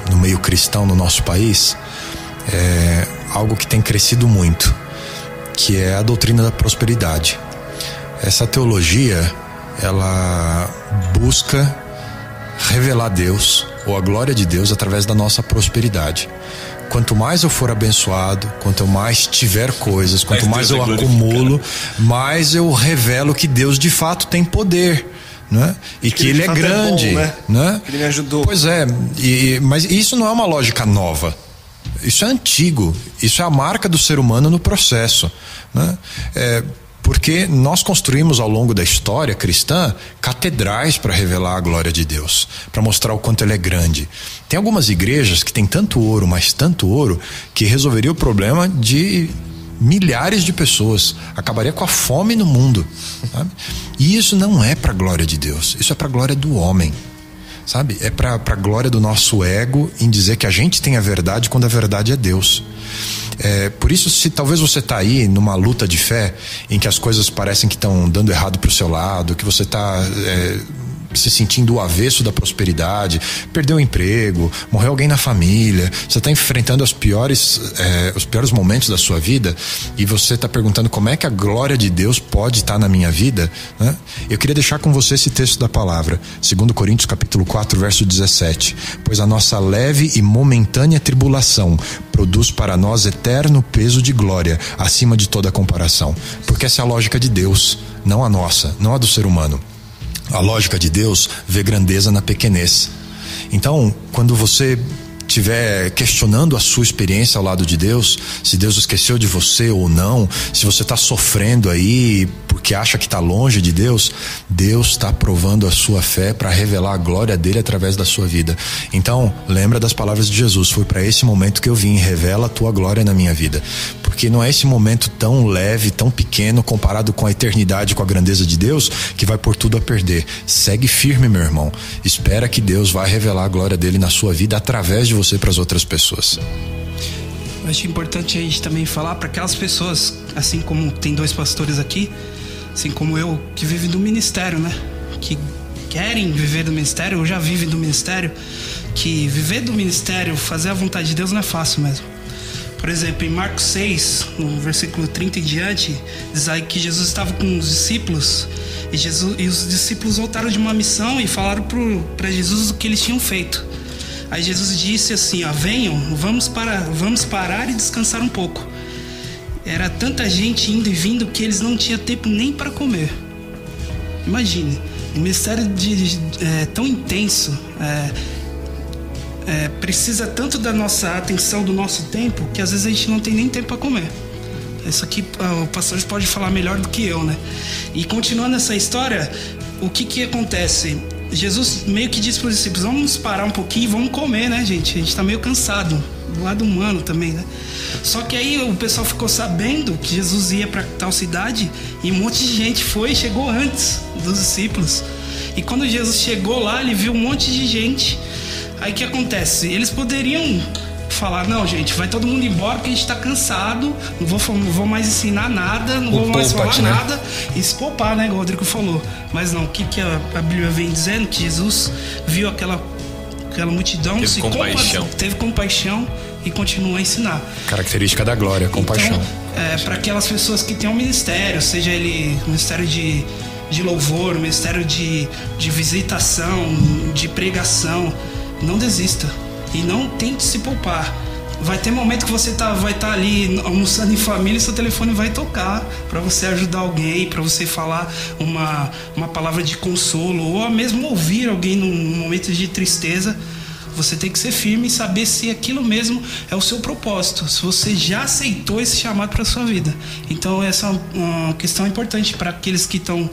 no meio cristão no nosso país algo que tem crescido muito, que é a doutrina da prosperidade. Essa teologia, ela busca revelar Deus, ou a glória de Deus, através da nossa prosperidade. Quanto mais eu for abençoado, quanto mais tiver coisas, quanto mais eu acumulo, mais eu revelo que Deus de fato tem poder, né? E que ele é grande, bom, né? Que ele me ajudou. Pois é, mas isso não é uma lógica nova. Isso é antigo. Isso é a marca do ser humano no processo, né? Porque nós construímos ao longo da história cristã catedrais para revelar a glória de Deus, para mostrar o quanto ele é grande. Tem algumas igrejas que têm tanto ouro, mas tanto ouro, que resolveria o problema de milhares de pessoas, acabaria com a fome no mundo, sabe? E isso não é para a glória de Deus, isso é para a glória do homem, sabe? É para a glória do nosso ego em dizer que a gente tem a verdade quando a verdade é Deus. Por isso, se talvez você está aí numa luta de fé em que as coisas parecem que estão dando errado para o seu lado, que você está se sentindo o avesso da prosperidade, perdeu o emprego, morreu alguém na família, você está enfrentando os piores momentos da sua vida, e você está perguntando como é que a glória de Deus pode estar na minha vida, né? Eu queria deixar com você esse texto da palavra, 2 Coríntios capítulo 4, verso 17: pois a nossa leve e momentânea tribulação produz para nós eterno peso de glória, acima de toda comparação. Porque essa é a lógica de Deus, não a nossa, não a do ser humano. A lógica de Deus vê grandeza na pequenez. Então, quando você estiver questionando a sua experiência ao lado de Deus, se Deus esqueceu de você ou não, se você está sofrendo aí porque acha que está longe de Deus, Deus está provando a sua fé para revelar a glória dele através da sua vida. Então, lembra das palavras de Jesus: foi para esse momento que eu vim, revela a tua glória na minha vida. Porque não é esse momento tão leve, tão pequeno, comparado com a eternidade, com a grandeza de Deus, que vai pôr tudo a perder. Segue firme, meu irmão. Espera que Deus vai revelar a glória dele na sua vida através de você para as outras pessoas. Eu acho importante a gente também falar para aquelas pessoas, assim como tem 2 pastores aqui, assim como eu, que vivem do ministério, né? Que querem viver do ministério, ou já vivem do ministério, que viver do ministério, fazer a vontade de Deus não é fácil mesmo. Por exemplo, em Marcos 6, no versículo 30 em diante, diz aí que Jesus estava com os discípulos e os discípulos voltaram de uma missão e falaram para Jesus o que eles tinham feito. Aí Jesus disse assim: venham, vamos parar e descansar um pouco. Era tanta gente indo e vindo que eles não tinham tempo nem para comer. Imagine, um ministério tão intenso, precisa tanto da nossa atenção, do nosso tempo, que às vezes a gente não tem nem tempo para comer. Isso aqui o pastor pode falar melhor do que eu, né? E continuando essa história, o que acontece? Jesus meio que disse para os discípulos: vamos parar um pouquinho e vamos comer, né, gente? A gente está meio cansado, do lado humano também, né? Só que aí o pessoal ficou sabendo que Jesus ia para tal cidade e um monte de gente chegou antes dos discípulos. E quando Jesus chegou lá, ele viu um monte de gente. Aí o que acontece? Eles poderiam falar: não, gente, vai todo mundo embora porque a gente tá cansado, não vou mais ensinar nada, não vou mais falar nada, e se poupar, né, igual o Rodrigo falou. Mas não, o que a Bíblia vem dizendo? Que Jesus viu aquela multidão, teve compaixão e continuou a ensinar. Característica da glória, compaixão. Então, para aquelas pessoas que têm um ministério, seja ele um ministério de louvor, um ministério de visitação, de pregação, não desista e não tente se poupar. Vai ter momento que você vai estar ali almoçando em família e seu telefone vai tocar para você ajudar alguém, para você falar uma palavra de consolo, ou mesmo ouvir alguém num momento de tristeza. Você tem que ser firme e saber se aquilo mesmo é o seu propósito, se você já aceitou esse chamado para sua vida. Então essa é uma questão importante para aqueles que estão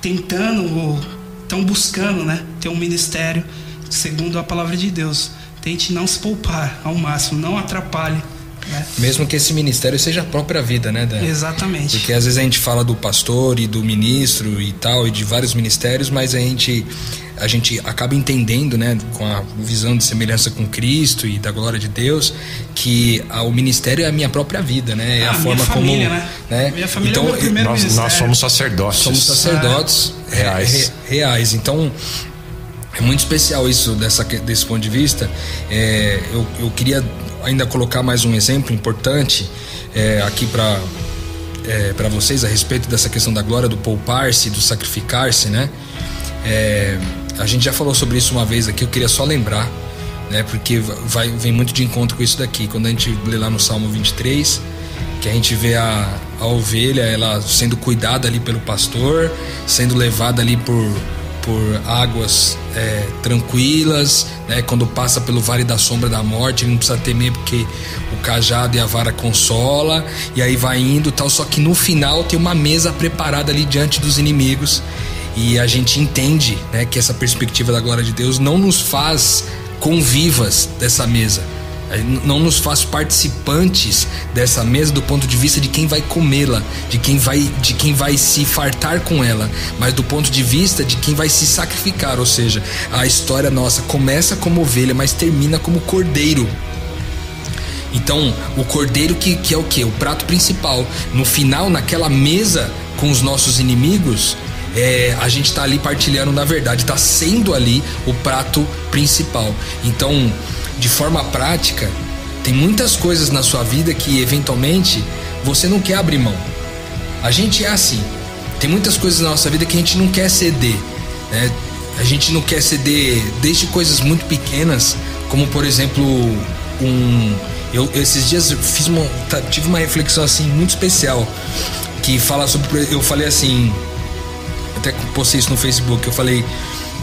tentando ou estão buscando, né, ter um ministério segundo a palavra de Deus. Tente não se poupar ao máximo, não atrapalhe, né? Mesmo que esse ministério seja a própria vida, né, Dan? Exatamente. Porque às vezes a gente fala do pastor e do ministro e tal, e de vários ministérios, mas a gente acaba entendendo, né, com a visão de semelhança com Cristo e da glória de Deus, que o ministério é a minha própria vida, né? É a forma família, como, né? Minha família então, é o meu primeiro ministério. Nós somos sacerdotes. Somos sacerdotes reais. Então é muito especial isso desse ponto de vista. Eu queria ainda colocar mais um exemplo importante aqui para vocês a respeito dessa questão da glória, do poupar-se, do sacrificar-se, né? A gente já falou sobre isso uma vez aqui, eu queria só lembrar, né? Porque vem muito de encontro com isso daqui. Quando a gente lê lá no Salmo 23, que a gente vê a ovelha, ela sendo cuidada ali pelo pastor, sendo levada ali por águas tranquilas, né? Quando passa pelo vale da sombra da morte, ele não precisa temer porque o cajado e a vara consola, e aí vai indo tal. Só que no final tem uma mesa preparada ali diante dos inimigos, e a gente entende, né, que essa perspectiva da glória de Deus não nos faz convivas dessa mesa, não nos faz participantes dessa mesa do ponto de vista de quem vai comê-la, de quem vai se fartar com ela, mas do ponto de vista de quem vai se sacrificar. Ou seja, a história nossa começa como ovelha, mas termina como cordeiro. Então, o cordeiro que é o quê? O prato principal. No final, naquela mesa com os nossos inimigos, a gente está ali partilhando, na verdade, está sendo ali o prato principal. Então, de forma prática, tem muitas coisas na sua vida que eventualmente você não quer abrir mão. A gente é assim. Tem muitas coisas na nossa vida que a gente não quer ceder, né? A gente não quer ceder desde coisas muito pequenas, como por exemplo esses dias tive uma reflexão assim muito especial, que fala sobre, eu falei assim, até postei isso no Facebook, eu falei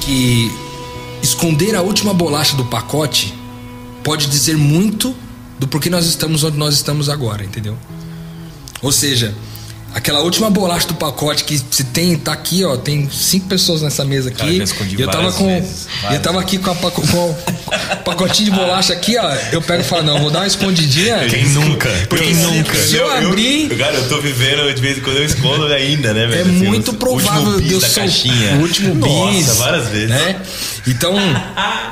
que esconder a última bolacha do pacote pode dizer muito do porquê nós estamos onde nós estamos agora, entendeu? Ou seja, aquela última bolacha do pacote que se tem, tá aqui, ó, tem 5 pessoas nessa mesa aqui. Cara, eu tava aqui com o pacotinho de bolacha aqui, ó. Eu pego e falo, não, vou dar uma escondidinha. Quem nunca? Porque se eu abrir. Cara, eu tô vivendo, de vez em quando eu escondo ainda, né, velho? É muito provável de eu ser o último bis. Nossa, várias vezes. Né? Então.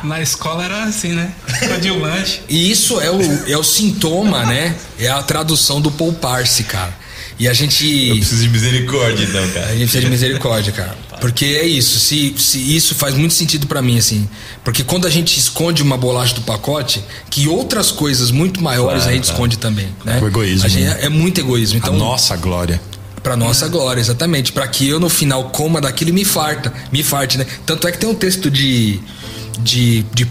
Na escola era assim, né? Escondia o lanche. E isso é o sintoma, né? É a tradução do poupar-se, cara. E a gente. Eu preciso de misericórdia, então, cara. A gente precisa de misericórdia, cara. Porque é isso. Se isso faz muito sentido pra mim, assim. Porque quando a gente esconde uma bolacha do pacote, que outras coisas muito maiores a gente esconde também, né? O egoísmo. É muito egoísmo. Então, a nossa glória. Pra nossa glória, exatamente. Pra que eu no final coma daquilo e me farte, né? Tanto é que tem um texto de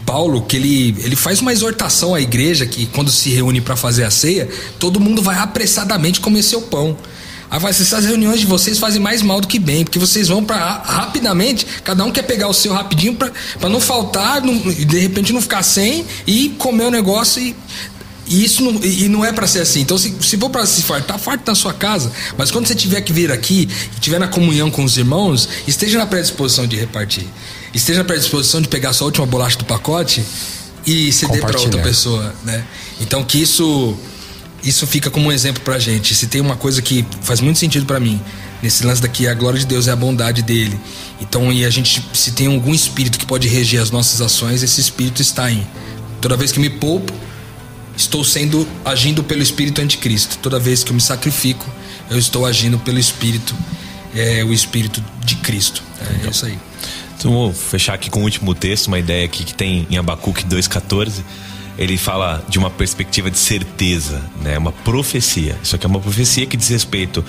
Paulo que ele faz uma exortação à igreja que quando se reúne para fazer a ceia, todo mundo vai apressadamente comer seu pão. Aí vai, essas reuniões de vocês fazem mais mal do que bem, porque vocês vão para rapidamente, cada um quer pegar o seu rapidinho para não faltar, de repente não ficar sem e comer o negócio e isso não é para ser assim. Então se for para se fartar, farte na sua casa. Mas quando você tiver que vir aqui e estiver na comunhão com os irmãos, esteja na predisposição de repartir. Esteja na predisposição de pegar a sua última bolacha do pacote e ceder para outra pessoa, né? Então que isso fica como um exemplo pra gente. Se tem uma coisa que faz muito sentido pra mim nesse lance daqui, a glória de Deus é a bondade dele. Então, e a gente, se tem algum espírito que pode reger as nossas ações, esse espírito está em toda vez que me poupo, estou agindo pelo espírito anticristo. Toda vez que eu me sacrifico, eu estou agindo pelo espírito, o espírito de Cristo. É isso aí. Então vou fechar aqui com o último texto, uma ideia aqui que tem em Abacuque 2,14. Ele fala de uma perspectiva de certeza, né? Uma profecia. Isso aqui é uma profecia que diz respeito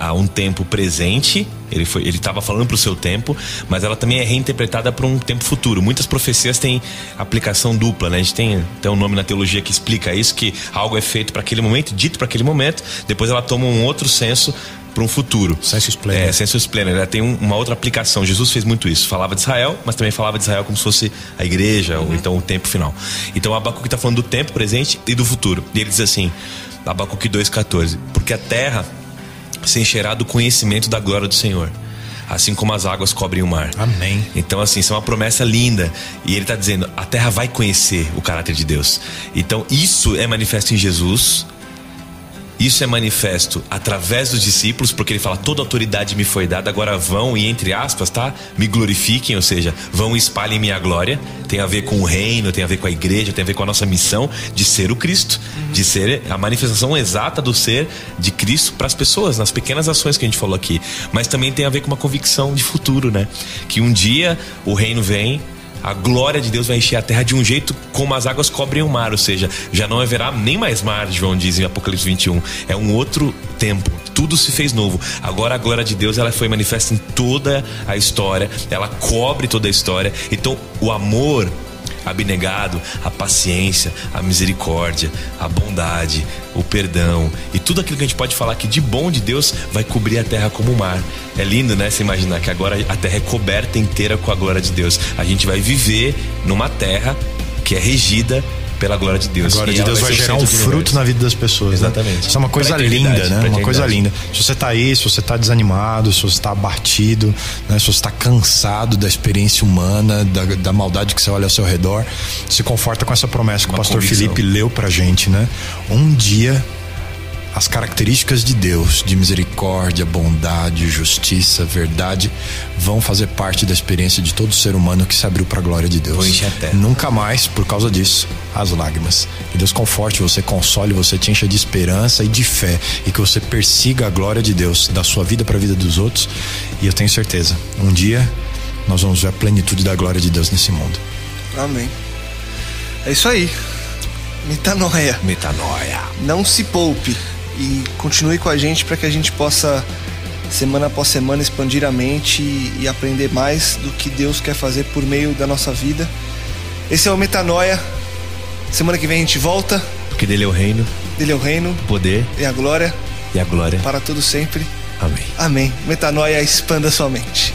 a um tempo presente. Ele estava falando para o seu tempo, mas ela também é reinterpretada para um tempo futuro. Muitas profecias têm aplicação dupla, né? A gente tem até um nome na teologia que explica isso, que algo é feito para aquele momento, dito para aquele momento, depois ela toma um outro senso para um futuro. Sensus plena. Sensus plena. Ela tem uma outra aplicação. Jesus fez muito isso. Falava de Israel, mas também falava de Israel como se fosse a igreja, ou então o tempo final. Então Abacuque está falando do tempo presente e do futuro. E ele diz assim, Abacuque 2,14: porque a terra se encherá do conhecimento da glória do Senhor, assim como as águas cobrem o mar. Amém. Então assim, isso é uma promessa linda. E ele está dizendo, a terra vai conhecer o caráter de Deus. Então isso é manifesto em Jesus. Isso é manifesto através dos discípulos, porque ele fala, toda autoridade me foi dada, agora vão e, entre aspas, tá? Me glorifiquem, ou seja, vão e espalhem minha glória. Tem a ver com o reino, tem a ver com a igreja, tem a ver com a nossa missão de ser o Cristo, de ser a manifestação exata do ser de Cristo para as pessoas, nas pequenas ações que a gente falou aqui. Mas também tem a ver com uma convicção de futuro, né? Que um dia o reino vem, a glória de Deus vai encher a terra de um jeito como as águas cobrem o mar, ou seja, já não haverá nem mais mar, João diz em Apocalipse 21. É um outro tempo, tudo se fez novo. Agora a glória de Deus, ela foi manifesta em toda a história, ela cobre toda a história. Então o amor abnegado, a paciência, a misericórdia, a bondade, o perdão e tudo aquilo que a gente pode falar aqui de bom de Deus vai cobrir a terra como o mar. É lindo, né? Você imaginar que agora a terra é coberta inteira com a glória de Deus. A gente vai viver numa terra que é regida pela glória de Deus. A glória de Deus vai gerar um fruto na vida das pessoas. Exatamente. Né? Isso é uma coisa linda, né? Uma coisa linda. Se você tá aí, se você tá desanimado, se você tá abatido, né? Se você tá cansado da experiência humana, da maldade que você olha ao seu redor, se conforta com essa promessa que o pastor Felipe leu pra gente, né? Um dia as características de Deus, de misericórdia, bondade, justiça, verdade, vão fazer parte da experiência de todo ser humano que se abriu para a glória de Deus. Nunca mais, por causa disso, as lágrimas. Que Deus conforte você, console você, te encha de esperança e de fé, e que você persiga a glória de Deus da sua vida para a vida dos outros. E eu tenho certeza, um dia nós vamos ver a plenitude da glória de Deus nesse mundo. Amém. É isso aí. Metanoia. Não se poupe. E continue com a gente para que a gente possa, semana após semana, expandir a mente e aprender mais do que Deus quer fazer por meio da nossa vida. Esse é o Metanoia. Semana que vem a gente volta. Porque dele é o reino. O poder e a glória. Para todos sempre. Amém. Metanoia, expanda sua mente.